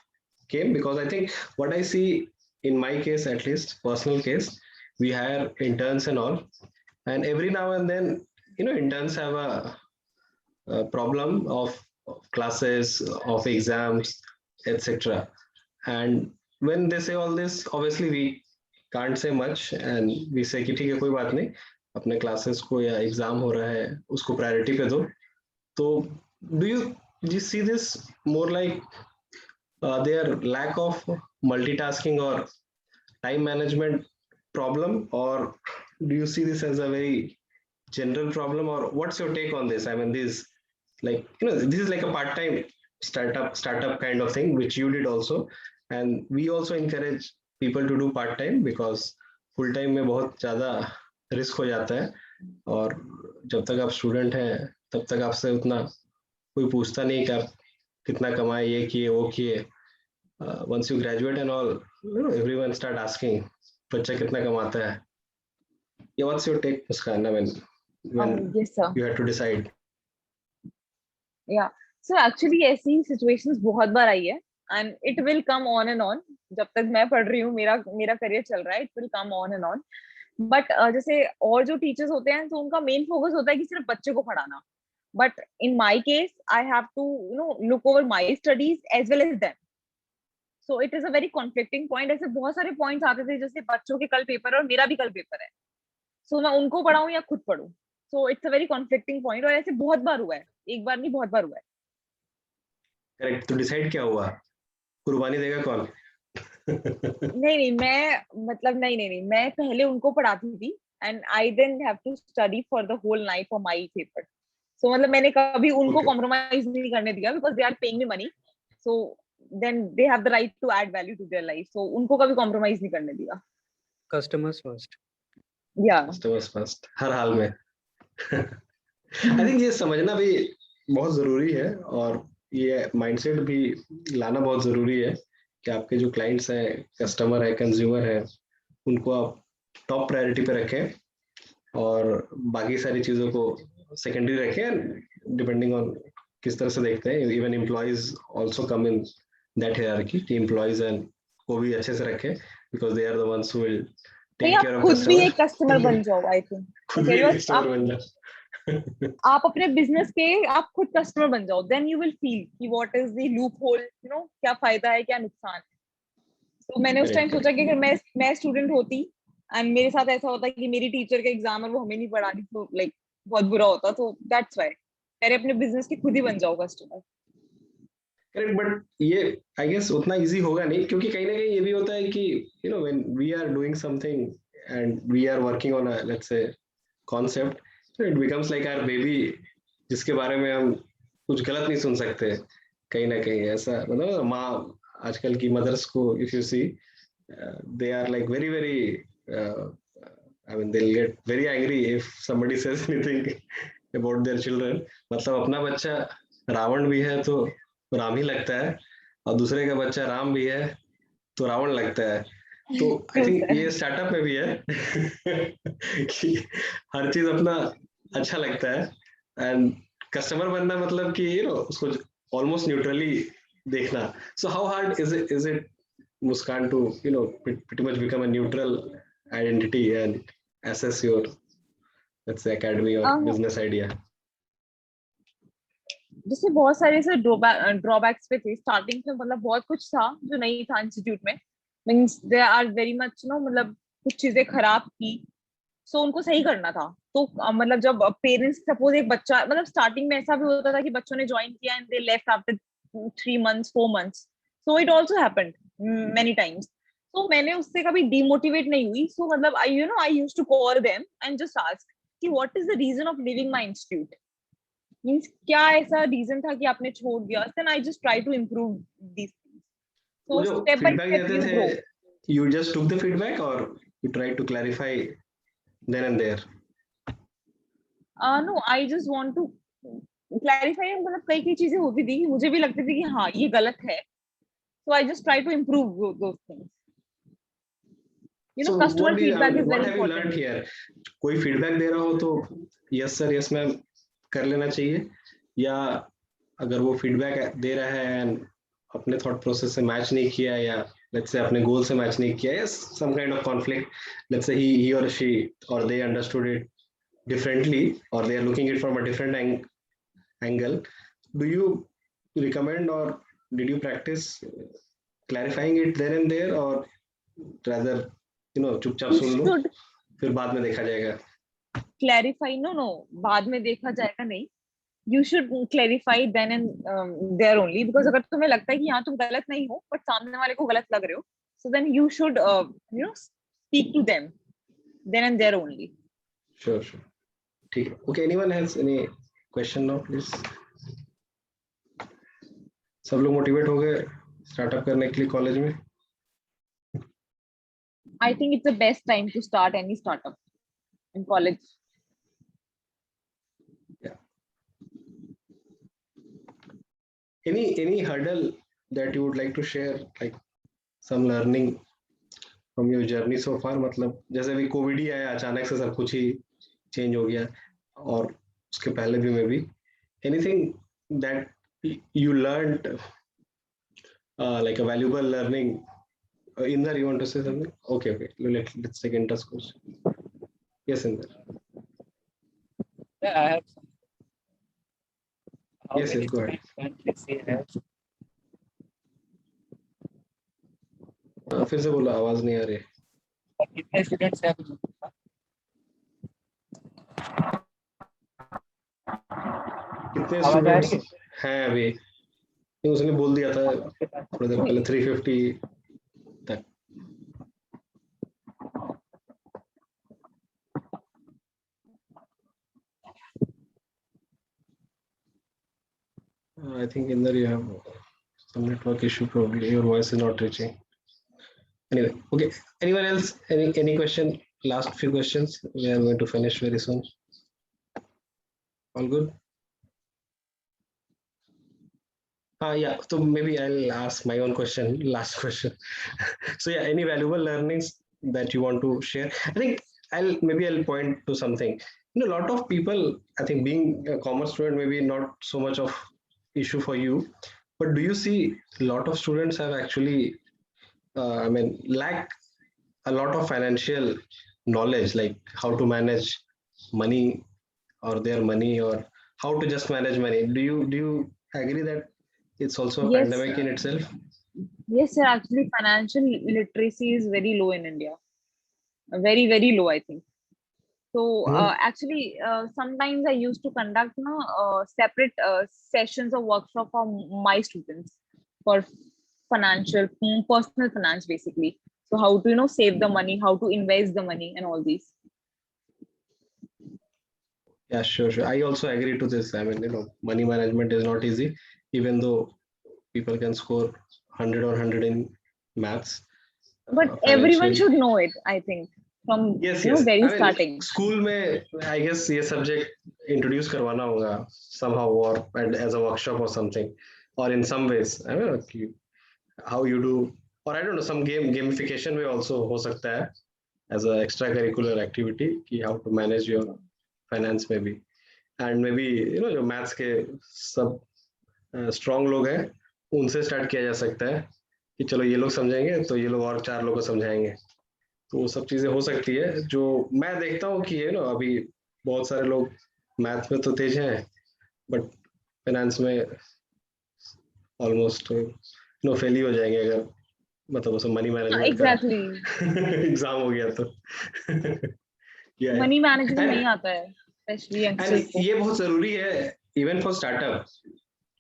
came because I think what I see in my case, at least personal case, we hire interns and all, and every now and then interns have a problem of classes, of exams, etc. And when they say all this, obviously we can't say much and we say कि ठीक है कोई बात नहीं, अपने classes को या exam हो रहा है उसको priority पे दो. तो do you see this more like their lack of multitasking or time management problem, or do you see this as a very general problem, or what's your take on this? I mean, this this is like a part-time startup kind of thing which you did also, and we also encourage people to do part-time because full-time में बहुत ज़्यादा risk हो जाता है, और जब तक आप स्टूडेंट हैं तब तक आपसे उतना कोई पूछता नहीं कि आप कितना कमाए, ये किए वो किए. Once you graduate and all, everyone start asking बच्चा कितना कमाता है. Yeah, what's your take, Muskan? I mean, when Yes, sir. you had to decide. Yeah. So actually ऐसी situations बहुत बार आई है and it will come on and on. जब तक मैं पढ़ रही हूँ, मेरा करियर चल रहा है, it will come on and on. But जैसे और जो टीचर्स होते हैं तो उनका मेन फोकस होता है कि सिर्फ बच्चे को पढ़ाना. But in my case, I have to look over my studies as well as them. So it is a very conflicting point. ऐसे बहुत सारे पॉइंट्स आते थे, जैसे बच्चों के कल पेपर है और मेरा भी कल पेपर है, सो मैं उनको पढ़ाऊं या खुद पढ़ूं. So it's a very conflicting point, और ऐसे बहुत बार हुआ है, एक बार नहीं बहुत बार हुआ है. करेक्ट. तो डिसाइड क्या हुआ, कुर्बानी देगा कौन? नहीं, मैं पहले उनको पढ़ाती थी and I then have to study for the whole night for my paper. So मतलब मैंने कभी उनको कॉम्प्रोमाइज नहीं करने दिया because they are paying me money. So then they have the right to add value to their life, so उनको कभी compromise नहीं करने दिया. Customers first. Yeah. Customers first, हर हाल में. I think ये समझना भी बहुत जरूरी है, और ये माइंडसेट भी लाना बहुत जरूरी है कि आपके जो क्लाइंट्स हैं, कस्टमर है, कंज्यूमर है, उनको आप टॉप प्रायोरिटी पे रखें और बाकी सारी चीजों को सेकेंडरी रखें, डिपेंडिंग ऑन किस तरह से देखते हैं. Even employees also come in that hierarchy कि एम्प्लॉयज एंड को भी अच्छे से रखें, because they are the ones who will नहीं, टेक आप केयर ऑफ खुद भी कस्टमर. एक कस्टमर बन जाओ. आई थिंक खुद भी कस्टमर बन जाओ. आप अपने बिजनेस के आप खुद कस्टमर बन जाओ. देन यू विल फील कि what is the loop hole, क्या फायदा है, क्या नुकसान है. तो मैंने उस टाइम Correct, सोचा कि अगर मैं स्टूडेंट होती एंड मेरे साथ ऐसा होता कि मेरी टीचर का एग्जाम है, वो हमें नहीं पढ़ा रही, तो लाइक बहुत बुरा होता. तो दैट्स व्हाई पहले अपने बिजनेस के खुद ही बन जाओ कस्टमर. करेक्ट. बट ये आई गेस उतना इजी होगा नहीं, क्योंकि कहीं ना कहीं ये भी होता है कि when we are doing something and we are working on a let's say concept, so it becomes like our baby, जिसके बारे में हम कुछ गलत नहीं सुन सकते. कहीं ना कहीं ऐसा मतलब माँ आजकल की मदर्स को if you see, they are like very very I mean they'll get very angry if somebody says anything about their children. मतलब अपना बच्चा रावण भी है तो राम ही लगता है, और दूसरे का बच्चा राम भी है तो रावण लगता है. तो आई थिंक ये स्टार्टअप में भी है कि हर चीज अपना अच्छा लगता है, एंड कस्टमर बनना मतलब कि उसको ऑलमोस्ट न्यूट्रली देखना. So how hard is it Muskan to pretty much become a neutral identity and assess your, let's say, academy or business idea? जैसे बहुत सारे ऐसे ड्रॉबैक्स पे थे स्टार्टिंग में. मतलब बहुत कुछ था जो नहीं था इंस्टीट्यूट में. Means they are very much मतलब कुछ चीजें खराब थी, सो उनको सही करना था. तो मतलब जब पेरेंट्स सपोज एक बच्चा, मतलब स्टार्टिंग में ऐसा भी होता था कि बच्चों ने ज्वाइन किया and they left after 3 months 4 months. So it also happened many times. तो मैंने उससे कभी डिमोटिवेट नहीं हुई. सो मतलब I used to call them and just ask कि what is the reason of leaving my institute. Means क्या ऐसा रीजन था कि आपने छोड़ दिया. Then I just try to improve this things. वो सो जो स्टेप बाय फीडबैक स्टेप देते यू थे, grow. you just took the feedback or you tried to clarify then and there? No, I just want to clarify. मतलब कई कई चीजें होती थी मुझे भी लगती थी कि हाँ ये गलत है. So I just try to improve those things. So customer what do you, I feedback mean, is what very have you learned important. here? कोई फीडबैक दे रहा हो तो यस सर यस मैम कर लेना चाहिए, या अगर वो फीडबैक दे रहा है एंड अपने थॉट प्रोसेस से मैच नहीं किया, या लेट्स से अपने गोल से मैच नहीं किया, या some kind of conflict, let's say he or she or they understood it differently or they are looking it from a different angle, do you recommend or did you practice clarifying it there and there, or rather चुपचाप you soon low should फिर बाद में देखा जाएगा? Clarify. No no, बाद में देखा जाएगा नहीं. You should clarify then and there only. Because अगर तुम्हें लगता है कि यहाँ तुम गलत नहीं हो बट सामने वाले को गलत लग रहे हो, so then you should speak to them then and there only. Sure. ठीक है. Okay, anyone has any question now please? सब लोग मोटिवेट हो गए स्टार्टअप करने के लिए कॉलेज में? I think it's the best time to start any startup in college. Yeah. Any hurdle that you would like to share, like some learning from your journey so far? मतलब जैसे भी Covid ही आया, अचानक से सब कुछ ही change हो गया, और उसके पहले भी में भी anything that you learned like a valuable learning. Inder, you want to say something? Okay. Let's take Inder's question. Yes, Inder. Yeah, I have some. How Yes, many go ahead. students can CSA have? फिर से बोलो, आवाज नहीं आ रही. और कितने students हैं? कितने आवाज आ रही स्टूडेंट्स हैं अभी? उसने बोल दिया था थोड़ी देर पहले 350 तक. I think Inder, you have some network issue probably. Your voice is not reaching. Anyway, okay. Anyone else? Any question? Last few questions. We are going to finish very soon. All good? Yeah. So maybe I'll ask my own question. Last question. So yeah, any valuable learnings that you want to share? I think I'll point to something. A lot of people, I think, being a commerce student, maybe not so much of issue for you, but do you see a lot of students have actually, lack a lot of financial knowledge, like how to manage money or their money, or how to just manage money? Do you agree that it's also a Yes, pandemic in itself? yes, sir. Actually, financial literacy is very low in India. Very, very low, I think. So Hmm? actually, sometimes I used to conduct separate sessions or workshop for my students for personal finance, basically. So how to save the money, how to invest the money, and all these. Yeah, sure, sure. I also agree to this. Money management is not easy, even though people can score 100 or 100 in maths. But everyone Financial. should know it, I think, from Yes, yes. very starting. School में I guess ये subject introduce करवाना होगा somehow, or as a workshop or something, or in some ways. I don't know how you do, or I don't know, some gamification way also हो सकता है as a extracurricular activity कि how to manage your finance maybe, and maybe जो maths के सब strong लोग हैं उनसे start किया जा सकता है कि चलो ये लोग समझेंगे तो ये लोग और 4 लोगों को समझाएंगे, तो वो सब चीजें हो सकती है जो मैं देखता हूँ कि अभी बहुत सारे लोग मैथ में तो तेज हैं बट फाइनेंस में ऑलमोस्ट फेल ही हो जाएंगे अगर मतलब उसमें मनी मैनेजमेंट का Exactly. एग्जाम हो गया तो मनी मैनेजमेंट And- नहीं आता है, especially एंड youngsters को. ये बहुत जरूरी है even for startup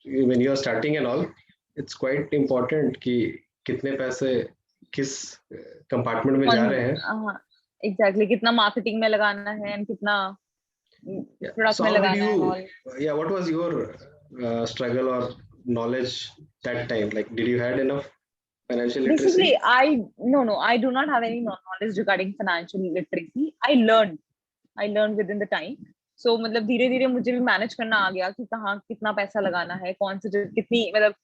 when you are starting and all, it's quite important कि कितने पैसे किस कंपार्टमेंट में जा रहे हैं. एग्जैक्टली, कितना मार्केटिंग में लगाना है एंड कितना प्रोडक्ट So में how did लगाना है you, all. yeah, what was your struggle or knowledge that time? Like, did you had enough financial literacy? Basically, I do not have any knowledge regarding financial literacy. I learned within the time. So मतलब धीरे धीरे मुझे भी manage करना आ गया कि कहाँ कितना पैसा लगाना है, कौन से कितनी मतलब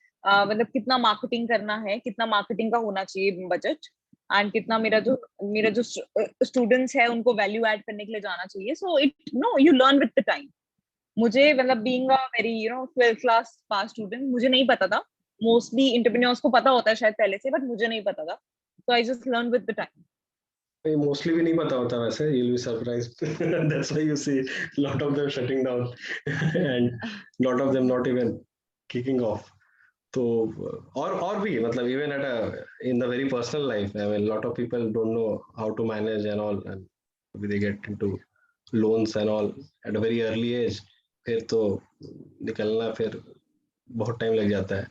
कितना मार्केटिंग करना है, कितना मार्केटिंग का होना चाहिए बजट, एंड कितना मेरा जो स्टूडेंट्स है उनको वैल्यू ऐड करने के लिए जाना चाहिए. So you learn with the time. मुझे मतलब being a very 12th class pass student, मुझे नहीं पता था. मोस्टली एंटरप्रेन्योर्स को पता होता है शायद पहले से, बट मुझे नहीं पता था. So I just learn with the time. Mostly भी नहीं पता होता वैसे. You'll be surprised. That's why you see a lot of them shutting down and lot of them not even kicking off. तो और भी मतलब even at in the very personal life, I mean, a lot of people don't know how to manage and all, and maybe they get into loans and all at a very early age. फिर तो निकलना फिर बहुत time लग जाता है.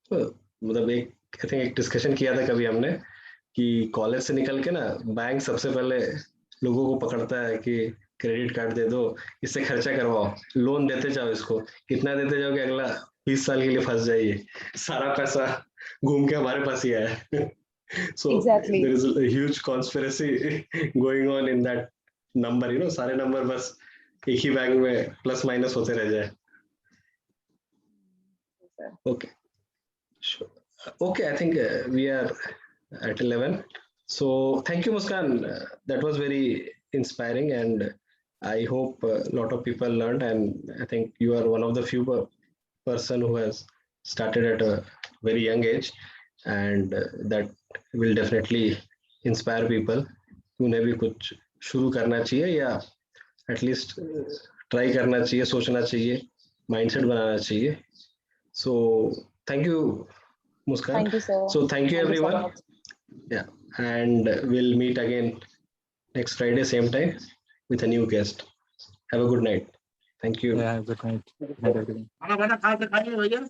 तो मतलब आई थिंक एक डिस्कशन किया था कभी हमने कि कॉलेज से निकल के ना बैंक सबसे पहले लोगों को पकड़ता है कि क्रेडिट कार्ड दे दो, इससे खर्चा करवाओ, लोन देते जाओ, इसको इतना देते जाओ कि अगला 20 साल के लिए फंस जाइए, सारा पैसा घूम के हमारे पास ही आया. So Exactly. there is a huge conspiracy going on in that number, सारे नंबर बस एक ही बैंक में प्लस माइनस होते रह जाए. Okay. Sure. Okay, I think we are at 11. So thank you, Muskan. That was very inspiring, and I hope a lot of people learned. And I think you are one of the few person who has started at a very young age, and that will definitely inspire people. उन्हें भी कुछ शुरू करना चाहिए या at least try करना चाहिए, सोचना चाहिए, माइंडसेट बनाना चाहिए. So thank you, Muskan. Thank you, sir. So thank you, Thank you so everyone. much. Yeah, and we'll meet again next Friday, same time, with a new guest. Have a good night. Thank you. Yeah, good night. Night, everyone.